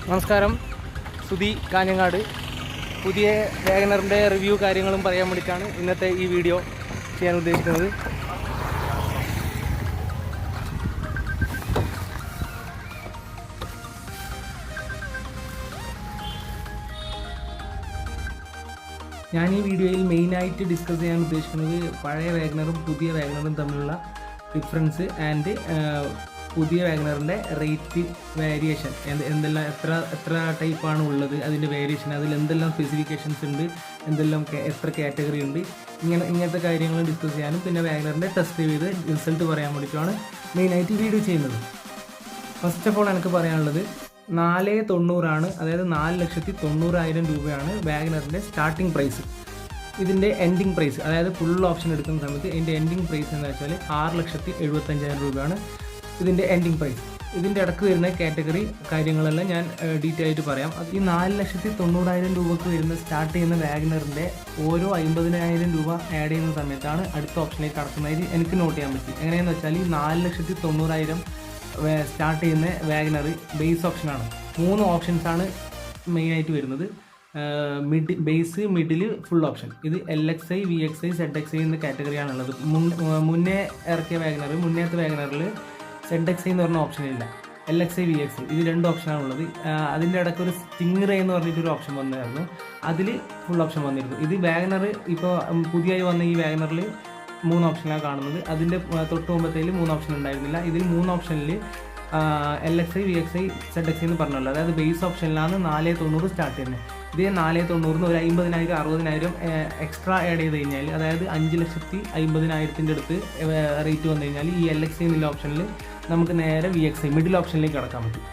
നമസ്കാരം, സുധി കാഞ്ഞങ്ങാട്. പുതിയ വാഗനറിൻ്റെ റിവ്യൂ കാര്യങ്ങളും പറയാൻ വേണ്ടിയിട്ടാണ് ഇന്നത്തെ ഈ വീഡിയോ ചെയ്യാൻ ഉദ്ദേശിക്കുന്നത്. ഞാൻ ഈ വീഡിയോയിൽ മെയിനായിട്ട് ഡിസ്കസ് ചെയ്യാൻ ഉദ്ദേശിക്കുന്നത് പഴയ വാഗനറും പുതിയ വാഗനറും തമ്മിലുള്ള ഡിഫറൻസ് ആൻഡ് പുതിയ വാഗനറിൻ്റെ റേറ്റ് വേരിയേഷൻ, എന്തെല്ലാം എത്ര ടൈപ്പാണ് ഉള്ളത്, അതിൻ്റെ വേരിയേഷൻ, അതിൽ എന്തെല്ലാം സ്പെസിഫിക്കേഷൻസ് ഉണ്ട്, എത്ര കാറ്റഗറി ഉണ്ട്, ഇങ്ങനത്തെ കാര്യങ്ങൾ ഡിസ്കസ് ചെയ്യാനും പിന്നെ വാഗനറിൻ്റെ ടെസ്റ്റ് ചെയ്ത് റിസൾട്ട് പറയാൻ വേണ്ടിയിട്ടാണ് മെയിനായിട്ട് വീഡിയോ ചെയ്യുന്നത്. ഫസ്റ്റ് ഓഫ് ഓൾ എനിക്ക് പറയാനുള്ളത് 490 അതായത് 4,90,000 രൂപയാണ് വാഗനറിൻ്റെ സ്റ്റാർട്ടിംഗ് പ്രൈസ്. ഇതിൻ്റെ എൻഡിങ് പ്രൈസ്, അതായത് ഫുൾ ഓപ്ഷൻ എടുക്കുന്ന സമയത്ത് ഇതിൻ്റെ എൻഡിങ് പ്രൈസ് എന്ന് വെച്ചാൽ 6,75,000 രൂപയാണ് ഇതിൻ്റെ എൻഡിങ് പ്രൈസ്. ഇതിൻ്റെ ഇടയ്ക്ക് വരുന്ന കാറ്റഗറി കാര്യങ്ങളെല്ലാം ഞാൻ ഡീറ്റെയിൽ ആയിട്ട് പറയാം. ഈ 4,90,000 രൂപയ്ക്ക് വരുന്ന സ്റ്റാർട്ട് ചെയ്യുന്ന വാഗനറിൻ്റെ ഓരോ 50,000 രൂപ ആഡ് ചെയ്യുന്ന സമയത്താണ് അടുത്ത ഓപ്ഷനിലേക്ക് കടക്കുന്നതായിട്ട് എനിക്ക് നോട്ട് ചെയ്യാൻ പറ്റി. എങ്ങനെയാണെന്ന് വെച്ചാൽ ഈ 4,90,000 സ്റ്റാർട്ട് ചെയ്യുന്ന വാഗനർ ബേസ് ഓപ്ഷനാണ്. 3 ഓപ്ഷൻസാണ് മെയിനായിട്ട് വരുന്നത്. Base, middle, full option. ഇത് LXI, VXI, ZXI എന്ന കാറ്റഗറിയാണുള്ളത്. മുന്നേ ഇറക്കിയ വാഗനർ, മുന്നേത്തെ വാഗനറിൽ ZXI എന്ന് പറഞ്ഞ ഓപ്ഷനില്ല. LXI, VXI ഇത് 2 ഓപ്ഷനാണുള്ളത്. അതിൻ്റെ ഇടയ്ക്ക് ഒരു സ്റ്റിംഗ് റേ എന്ന് പറഞ്ഞിട്ടൊരു ഓപ്ഷൻ വന്നായിരുന്നു, അതിൽ ഫുൾ ഓപ്ഷൻ വന്നിരുന്നു. ഇത് വാഗനർ ഇപ്പോൾ പുതിയതായി വന്ന ഈ വാഗനറിൽ 3 ഓപ്ഷനാണ് കാണുന്നത്. അതിൻ്റെ തൊട്ട് മുമ്പത്തേൽ 3 ഓപ്ഷൻ ഉണ്ടായിരുന്നില്ല. ഇതിൽ 3 ഓപ്ഷനിൽ LXI, VXI, ZXI എന്ന് പറഞ്ഞല്ലോ. അതായത് ബേസ് ഓപ്ഷനിലാണ് 490 സ്റ്റാർട്ട് ചെയ്യുന്നത്. ഇതേ 490 ഒരു 50,000 60,000 എക്സ്ട്രാ ആഡ് ചെയ്ത് കഴിഞ്ഞാൽ, അതായത് 5,50,000 അടുത്ത് റേറ്റ് വന്നു കഴിഞ്ഞാൽ ഈ LXI എന്നുള്ള ഓപ്ഷനിൽ നമുക്ക് നേരെ VXI മിഡിൽ ഓപ്ഷനിലേക്ക് കടക്കാൻ പറ്റും.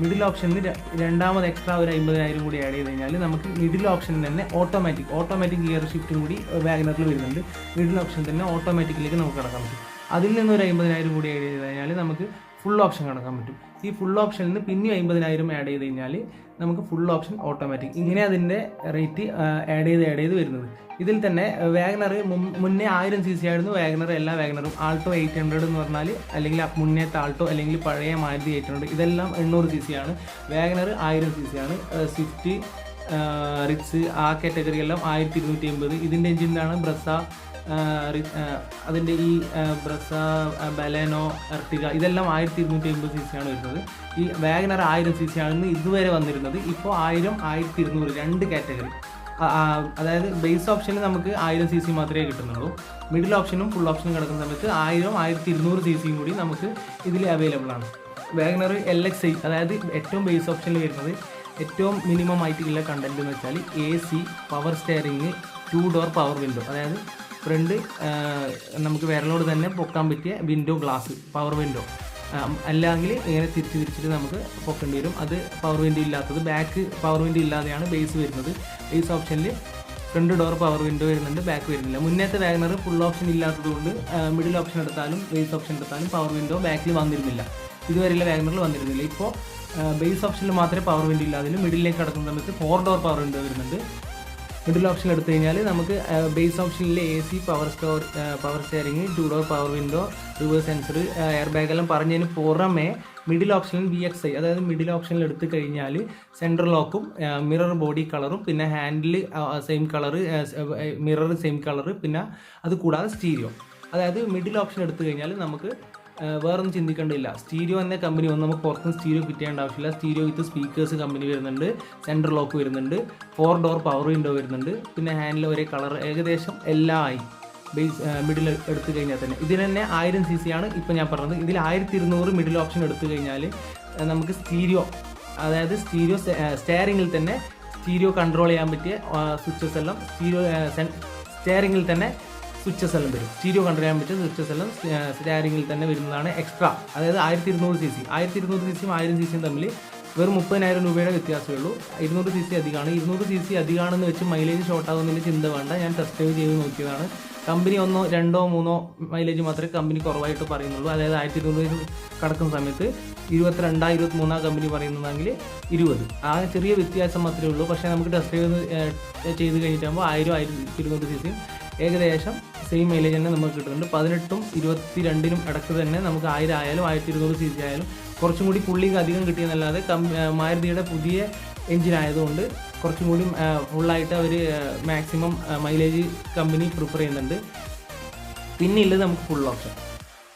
മിഡിൽ ഓപ്ഷനിൽ രണ്ടാമത് എക്സ്ട്രാ ഒരു 50,000 കൂടി ആഡ് ചെയ്ത് കഴിഞ്ഞാൽ നമുക്ക് മിഡിൽ ഓപ്ഷനിൽ തന്നെ ഓട്ടോമാറ്റിക് ഗിയർ ഷിഫ്റ്റും കൂടി വാഗനറിൽ വരുന്നുണ്ട്. മിഡിൽ ഓപ്ഷനിൽ തന്നെ ഓട്ടോമാറ്റിക്കിലേക്ക് നമുക്ക് കടക്കാൻ പറ്റും. അതിൽ നിന്ന് ഒരു 50,000 കൂടി ആഡ് ചെയ്ത് കഴിഞ്ഞാൽ നമുക്ക് ഫുൾ ഓപ്ഷൻ കടക്കാൻ പറ്റും. ഈ ഫുൾ ഓപ്ഷനിൽ നിന്ന് പിന്നെ 50,000 ആഡ് ചെയ്ത് കഴിഞ്ഞാൽ നമുക്ക് ഫുൾ ഓപ്ഷൻ ഓട്ടോമാറ്റിക്, ഇങ്ങനെ അതിൻ്റെ റേറ്റ് ആഡ് ചെയ്ത് വരുന്നത്. ഇതിൽ തന്നെ വാഗനർ മുന്നേ 1000 cc ആയിരുന്നു വാഗനർ. എല്ലാ വാഗനറും ആൾട്ടോ 800 എന്ന് പറഞ്ഞാൽ, അല്ലെങ്കിൽ മുന്നേത്തെ ആൾട്ടോ അല്ലെങ്കിൽ പഴയ മാരുതി 800, ഇതെല്ലാം 800 cc ആണ്. വാഗനർ 1000 cc ആണ്. സ്വിഫ്റ്റ്, റിറ്റ്സ് ആ കാറ്റഗറിയെല്ലാം 1280. ഇതിൻ്റെ എഞ്ചിനാണ് ബ്രസ, അതിൻ്റെ ഈ ബ്രസ, ബലേനോ, എർട്ടിക ഇതെല്ലാം 1280 cc ആണ് വരുന്നത്. ഈ വാഗനർ 1000 cc ആണെന്ന് ഇതുവരെ വന്നിരുന്നത്. ഇപ്പോൾ 1000, 1200 2 കാറ്റഗറി. അതായത് ബേസ് ഓപ്ഷനിൽ നമുക്ക് 1000 cc മാത്രമേ കിട്ടുന്നുള്ളൂ. മിഡിൽ ഓപ്ഷനും ഫുൾ ഓപ്ഷനും കിടക്കുന്ന സമയത്ത് 1000, 1200 cc കൂടി നമുക്ക് ഇതിൽ അവൈലബിൾ ആണ്. വാഗനർ LXI, അതായത് ഏറ്റവും ബേസ് ഓപ്ഷനിൽ വരുന്നത് ഏറ്റവും മിനിമം ആയിട്ടുള്ള കണ്ടന്റ് എന്ന് വെച്ചാൽ AC, power steering, 2 door power window, അതായത് ഫ്രണ്ട് നമുക്ക് വിരലോട് തന്നെ പൊക്കാൻ പറ്റിയ വിൻഡോ ഗ്ലാസ്, പവർ വിൻഡോ. അല്ലെങ്കിൽ ഇങ്ങനെ തിരിച്ചിട്ട് നമുക്ക് പൊക്കേണ്ടി വരും. അത് പവർ വിൻഡോ ഇല്ലാത്തത്, ബാക്ക് പവർ വിൻഡോ ഇല്ലാതെയാണ് ബേസ് വരുന്നത്. ബേസ് ഓപ്ഷനിൽ ഫ്രണ്ട് ഡോർ പവർ വിൻഡോ വരുന്നുണ്ട്, ബാക്ക് വരുന്നില്ല. മുന്നേത്തെ വാഗനർ ഫുൾ ഓപ്ഷൻ ഇല്ലാത്തതുകൊണ്ട് മിഡിൽ ഓപ്ഷൻ എടുത്താലും ബേസ് ഓപ്ഷൻ എടുത്താലും പവർ വിൻഡോ ബാക്കിൽ വന്നിരുന്നില്ല. ഇതുവരെയുള്ള വാഗനറിൽ വന്നിരുന്നില്ല. ഇപ്പോൾ ബേസ് ഓപ്ഷനിൽ മാത്രമേ പവർ വിൻഡോ ഇല്ലാതിലും മിഡിലേക്ക് കടക്കുന്ന സമയത്ത് 4 ഡോർ പവർ വിൻഡോ വരുന്നുണ്ട്. മിഡിൽ ഓപ്ഷൻ എടുത്തു കഴിഞ്ഞാൽ നമുക്ക് ബേസ് ഓപ്ഷനിൽ AC, power steering, 2 door power window, reverse sensor, air bag എല്ലാം പറഞ്ഞതിന് പുറമെ മിഡിൽ ഓപ്ഷനിൽ VXI, അതായത് മിഡിൽ ഓപ്ഷനിൽ എടുത്തു കഴിഞ്ഞാൽ സെൻട്രൽ ലോക്കും, മിറർ ബോഡി കളറും, പിന്നെ handle same colour, mirror same colour, പിന്നെ അത് കൂടാതെ സ്റ്റീരിയോ. അതായത് മിഡിൽ ഓപ്ഷൻ എടുത്തു കഴിഞ്ഞാൽ നമുക്ക് വേറൊന്നും ചിന്തിക്കേണ്ടില്ല. സ്റ്റീരിയോ എന്ന കമ്പനി ഒന്നും നമുക്ക് പുറത്തുനിന്ന് സ്റ്റീരിയോ ഫിറ്റ് ചെയ്യേണ്ട ആവശ്യമില്ല. സ്റ്റീരിയോ വിത്ത് സ്പീക്കേഴ്സ് കമ്പനി വരുന്നുണ്ട്, സെൻട്രൽ ലോക്ക് വരുന്നുണ്ട്, 4 ഡോർ പവർ വിൻഡോ വരുന്നുണ്ട്, പിന്നെ ഹാൻഡിൽ ഒരേ കളർ, ഏകദേശം എല്ലാം ആയി ബേസ് മിഡിൽ എടുത്തു കഴിഞ്ഞാൽ തന്നെ. ഇതിന് തന്നെ 1000 cc ആണ് ഇപ്പോൾ ഞാൻ പറഞ്ഞത്. ഇതിൽ 1200 മിഡിൽ ഓപ്ഷൻ എടുത്തു കഴിഞ്ഞാൽ നമുക്ക് സ്റ്റീരിയോ, അതായത് സ്റ്റെയറിങ്ങിൽ തന്നെ സ്റ്റീരിയോ കൺട്രോൾ ചെയ്യാൻ പറ്റിയ സ്വിച്ചസ് എല്ലാം, സ്റ്റെയറിങ്ങിൽ തന്നെ സ്വിച്ചസ് എല്ലാം വരും. സ്റ്റീരിയോ കൺട്രോൾ ചെയ്യാൻ പറ്റിയ സ്വിച്ചസ് എല്ലാം സ്റ്റെയറിങ്ങിൽ തന്നെ വരുന്നതാണ് എക്സ്ട്രാ. അതായത് 1200 cc 1200 cc 1000 cc തമ്മിൽ വെറും 30,000 രൂപയുടെ വ്യത്യാസമേ ഉള്ളൂ. 200 cc അധികമാണ്. 200 cc അധികമാണെന്ന് വെച്ച് മൈലേജ് ഷോർട്ട് ആകുന്നതിൻ്റെ ചിന്ത വേണ്ട. ഞാൻ ടെസ്റ്റ് ഡ്രൈവ് ചെയ്ത് നോക്കിയതാണ്. കമ്പനി 1, 2, 3 മൈലേജ് മാത്രമേ കമ്പനി കുറവായിട്ട് പറയുന്നുള്ളൂ. അതായത് 1200 കടക്കുന്ന സമയത്ത് 22, 23 കമ്പനി പറയുന്നതെങ്കിൽ 20. ആ ചെറിയ വ്യത്യാസം മാത്രമേ ഉള്ളൂ. പക്ഷേ നമുക്ക് ടെസ്റ്റ് ഡ്രൈവ് ചെയ്ത് കഴിഞ്ഞിട്ടാകുമ്പോൾ 1000, 1200 cc ഏകദേശം സെയിം മൈലേജ് തന്നെ നമുക്ക് കിട്ടുന്നുണ്ട്. 18ഉം 22നും ഇടയ്ക്ക് തന്നെ നമുക്ക് 1000 ആയാലും 1200 cc ആയാലും കുറച്ചും കൂടി പുള്ളിക്ക് അധികം കിട്ടിയെന്നല്ലാതെ മാരുതിയുടെ പുതിയ എഞ്ചിൻ ആയതുകൊണ്ട് കുറച്ചും കൂടി ഫുള്ളായിട്ട് അവർ മാക്സിമം മൈലേജ് കമ്പനി പ്രിഫർ ചെയ്യുന്നുണ്ട്. പിന്നെ ഉള്ളത് നമുക്ക്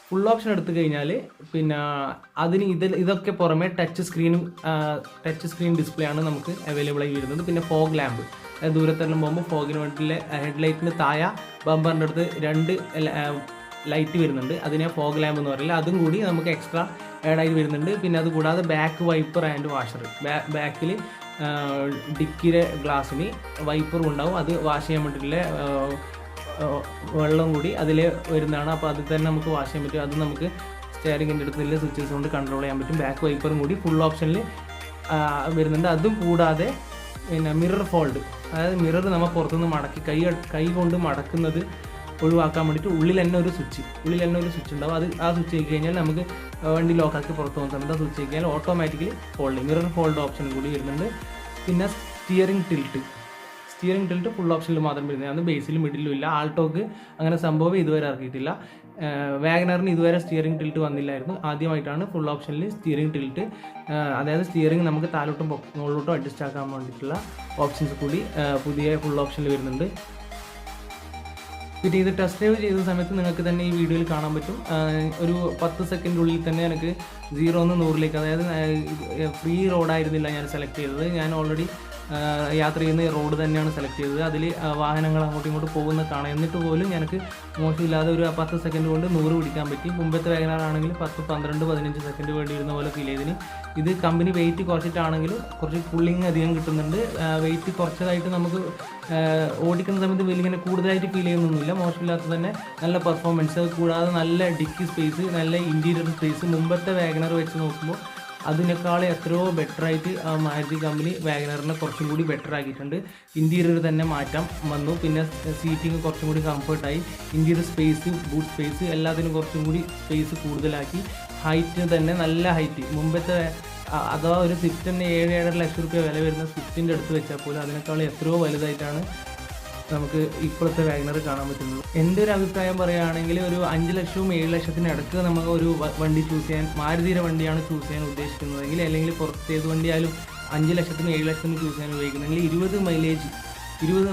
ഫുൾ ഓപ്ഷൻ എടുത്തു കഴിഞ്ഞാൽ പിന്നെ അതിന് ഇതൊക്കെ പുറമെ ടച്ച് സ്ക്രീൻ ഡിസ്പ്ലേ ആണ് നമുക്ക് അവൈലബിൾ ആയി വരുന്നത്. പിന്നെ ഫോഗ് ലാമ്പ്, ദൂരത്തെല്ലാം പോകുമ്പോൾ ഫോഗിന് വേണ്ടിയിട്ടുള്ള ഹെഡ്ലൈറ്റിന് താഴെ ബമ്പറിൻ്റെ അടുത്ത് 2 ലൈറ്റ് വരുന്നുണ്ട്. അതിനെ ഫോഗ് ലാമ്പ് എന്ന് പറയില്ല. അതും കൂടി നമുക്ക് എക്സ്ട്രാ ആഡായി വരുന്നുണ്ട്. പിന്നെ അത് കൂടാതെ ബാക്ക് വൈപ്പർ ആൻഡ് വാഷർ, ബാക്കിൽ ഡിക്കിയുടെ ഗ്ലാസ്സിന് വൈപ്പറും ഉണ്ടാവും. അത് വാഷ് ചെയ്യാൻ വേണ്ടിയിട്ടുള്ള വെള്ളം കൂടി അതിൽ വരുന്നതാണ്. അപ്പോൾ അതിൽ തന്നെ നമുക്ക് വാഷ് ചെയ്യാൻ പറ്റും. അത് നമുക്ക് സ്റ്റിയറിങ്ങിൻ്റെ അടുത്തുള്ള സ്വിച്ചസ് കൊണ്ട് കൺട്രോൾ ചെയ്യാൻ പറ്റും. ബാക്ക് വൈപ്പറും കൂടി ഫുൾ ഓപ്ഷനിൽ വരുന്നുണ്ട്. അതും കൂടാതെ പിന്നെ മിറർ ഫോൾഡ്, അതായത് മിറർ നമ്മൾ പുറത്തുനിന്ന് മടക്കി കൈ കൊണ്ട് മടക്കുന്നത് ഒഴിവാക്കാൻ വേണ്ടിയിട്ട് ഉള്ളിൽ തന്നെ ഒരു സ്വിച്ച് ഉണ്ടാവും. ആ സ്വിച്ച് ആക്കി കഴിഞ്ഞാൽ നമുക്ക് വണ്ടി ലോക്കാക്കി പുറത്ത് പോകുന്ന സമയത്ത് ആ സ്വിച്ച് ആക്കി കഴിഞ്ഞാൽ ഓട്ടോമാറ്റിക്കലി മിറർ ഫോൾഡ് ഓപ്ഷൻ കൂടി വരുന്നുണ്ട്. പിന്നെ സ്റ്റിയറിംഗ് ടിൽറ്റ് ഫുൾ ഓപ്ഷനിൽ മാത്രം വരുന്നത്. അത് ബേസിലും മിഡിലും ഇല്ല. ആൾട്ടോക്ക് അങ്ങനെ സംഭവം ഇതുവരെ ഇറക്കിയിട്ടില്ല. വാഗനറിന് ഇതുവരെ സ്റ്റിയറിംഗ് ടിൽറ്റ് വന്നില്ലായിരുന്നു. ആദ്യമായിട്ടാണ് ഫുൾ ഓപ്ഷനിൽ സ്റ്റിയറിംഗ് ടിൽറ്റ്, അതായത് സ്റ്റിയറിംഗ് നമുക്ക് താഴോട്ടും മുകളിലോട്ടും അഡ്ജസ്റ്റ് ആക്കാൻ വേണ്ടിയിട്ടുള്ള ഓപ്ഷൻസ് കൂടി പുതിയ ഫുൾ ഓപ്ഷനിൽ വരുന്നുണ്ട്. പിന്നെ ഇത് ടെസ്റ്റ് ഡ്രൈവ് ചെയ്ത സമയത്ത് നിങ്ങൾക്ക് തന്നെ ഈ വീഡിയോയിൽ കാണാൻ പറ്റും. ഒരു 10 സെക്കൻഡിനുള്ളിൽ തന്നെ എനിക്ക് 0 നിന്ന് 100ലേക്ക്, അതായത് ഫ്രീ റോഡായിരുന്നില്ല ഞാൻ സെലക്ട് ചെയ്തത്. ഞാൻ ഓൾറെഡി യാത്ര ചെയ്യുന്ന റോഡ് തന്നെയാണ് സെലക്ട് ചെയ്തത്. അതിൽ വാഹനങ്ങൾ അങ്ങോട്ടും ഇങ്ങോട്ട് പോകുന്ന കാണാം. എന്നിട്ട് പോലും എനിക്ക് മോശമില്ലാതെ ഒരു 10 സെക്കൻഡ് കൊണ്ട് 100 പിടിക്കാൻ പറ്റി. മുമ്പത്തെ വാഗനറാണെങ്കിൽ 10, 12, 15 സെക്കൻഡ് വേണ്ടി വരുന്ന പോലെ ഫീൽ ചെയ്തതിന്. ഇത് കമ്പനി വെയിറ്റ് കുറച്ചിട്ടാണെങ്കിലും കുറച്ച് പുള്ളിങ് അധികം കിട്ടുന്നുണ്ട്. വെയിറ്റ് കുറച്ചതായിട്ട് നമുക്ക് ഓടിക്കുന്ന സമയത്ത് വലിയ കൂടുതലായിട്ട് ഫീൽ ചെയ്യുന്നൊന്നുമില്ല. മോശമില്ലാത്ത തന്നെ നല്ല പെർഫോമൻസ്, കൂടാതെ നല്ല ഡിക്കി സ്പേസ്, നല്ല ഇൻറ്റീരിയർ സ്പേസ് മുമ്പത്തെ വാഗനർ വെച്ച് നോക്കുമ്പോൾ അതിനേക്കാൾ എത്രയോ ബെറ്ററായിട്ട് മാരുതി കമ്പനി വാഗനറിനെ കുറച്ചും കൂടി ബെറ്റർ ആക്കിയിട്ടുണ്ട്. ഇൻറ്റീരിയർ തന്നെ മാറ്റം വന്നു. പിന്നെ സീറ്റിംഗ് കുറച്ചും കൂടി കംഫർട്ടായി. ഇൻറ്റീരിയർ സ്പേസ്, ബൂട്ട് സ്പേസ് എല്ലാത്തിനും കുറച്ചും കൂടി സ്പേസ് കൂടുതലാക്കി. ഹൈറ്റ് തന്നെ നല്ല ഹൈറ്റ്, മുമ്പത്തെ അഥവാ ഒരു സ്വിഫ്റ്റ് തന്നെ 7-7.5 ലക്ഷം രൂപ വില വരുന്ന സ്വിഫ്റ്റിൻ്റെ അടുത്ത് വെച്ചാൽ പോലും അതിനേക്കാൾ എത്രയോ വലുതായിട്ടാണ് നമുക്ക് ഇപ്പോഴത്തെ വാഗനർ കാണാൻ പറ്റുന്നത്. എൻ്റെ ഒരു അഭിപ്രായം പറയുകയാണെങ്കിൽ ഒരു 5 ലക്ഷവും 7 ലക്ഷത്തിന് ഇടയ്ക്ക് നമുക്ക് ഒരു വണ്ടി ചൂസ് ചെയ്യാൻ, മാരുതിയുടെ വണ്ടിയാണ് ചൂസ് ചെയ്യാൻ ഉദ്ദേശിക്കുന്നതെങ്കിൽ, അല്ലെങ്കിൽ പുറത്ത് ഏത് വണ്ടിയായാലും 5 ലക്ഷത്തിനും 7 ലക്ഷത്തിനും ചൂസ് ചെയ്യാൻ ഉപയോഗിക്കുന്നെങ്കിൽ 20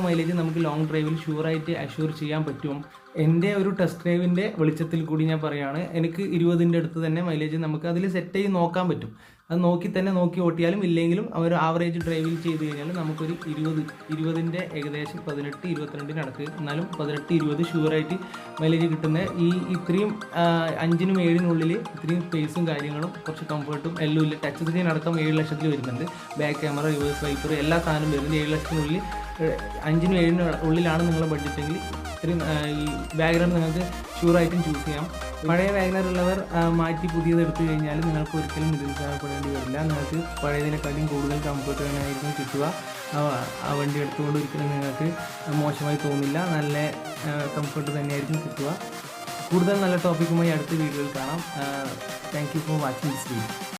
മൈലേജ് നമുക്ക് ലോങ് ഡ്രൈവിൽ ഷുവറായിട്ട് അഷ്യൂർ ചെയ്യാൻ പറ്റും. എൻ്റെ ഒരു ടെസ്റ്റ് ഡ്രൈവിൻ്റെ വെളിച്ചത്തിൽ കൂടി ഞാൻ പറയുകയാണ്, എനിക്ക് 20ൻ്റെ അടുത്ത് തന്നെ മൈലേജ് നമുക്ക് അതിൽ സെറ്റ് ചെയ്ത് നോക്കാൻ പറ്റും. അത് നോക്കി ഓട്ടിയാലും ഇല്ലെങ്കിലും ഒരു ആവറേജ് ഡ്രൈവിൽ ചെയ്ത് കഴിഞ്ഞാൽ നമുക്കൊരു 20ൻ്റെ ഏകദേശം 18-22 ഇടക്ക്, എന്നാലും 18-20 ഷുവറായിട്ട് മൈലേജ് കിട്ടുന്ന ഇത്രയും 5നും 7നുള്ളിൽ ഇത്രയും സ്പേസും കാര്യങ്ങളും കുറച്ച് കംഫർട്ടും എല്ലാം ഇല്ല. ടച്ച് സ്ക്രീൻ അടക്കം 7 ലക്ഷത്തിൽ വരുന്നുണ്ട്. ബാക്ക് ക്യാമറ, റിവേഴ്സ് വൈപ്പർ എല്ലാ സാധനവും വരുന്നത് 7 ലക്ഷത്തിനുള്ളിൽ. 5നും 7നും ഉള്ളിലാണ് നിങ്ങളുടെ ബഡ്ജറ്റെങ്കിൽ ഇത്രയും ഈ വാഗനർ നിങ്ങൾക്ക് ഷുവറായിട്ടും ചൂസ് ചെയ്യാം. പഴയ വാഗനർ ഉള്ളവർ മാറ്റി പുതിയത് എടുത്തു കഴിഞ്ഞാൽ നിങ്ങൾക്ക് ഒരിക്കലും നിരുത്സാഹപ്പെടേണ്ടി വരില്ല. നിങ്ങൾക്ക് പഴയതിനെക്കാളും കൂടുതൽ കംഫർട്ട് തന്നെയായിരിക്കും കിട്ടുക. ആ വണ്ടി എടുത്തുകൊണ്ട് ഒരിക്കലും നിങ്ങൾക്ക് മോശമായി തോന്നില്ല. നല്ല കംഫർട്ട് തന്നെയായിരിക്കും കിട്ടുക. കൂടുതൽ നല്ല ടോപ്പിക്കുമായി അടുത്ത വീഡിയോയിൽ കാണാം. Thank you for watching this video.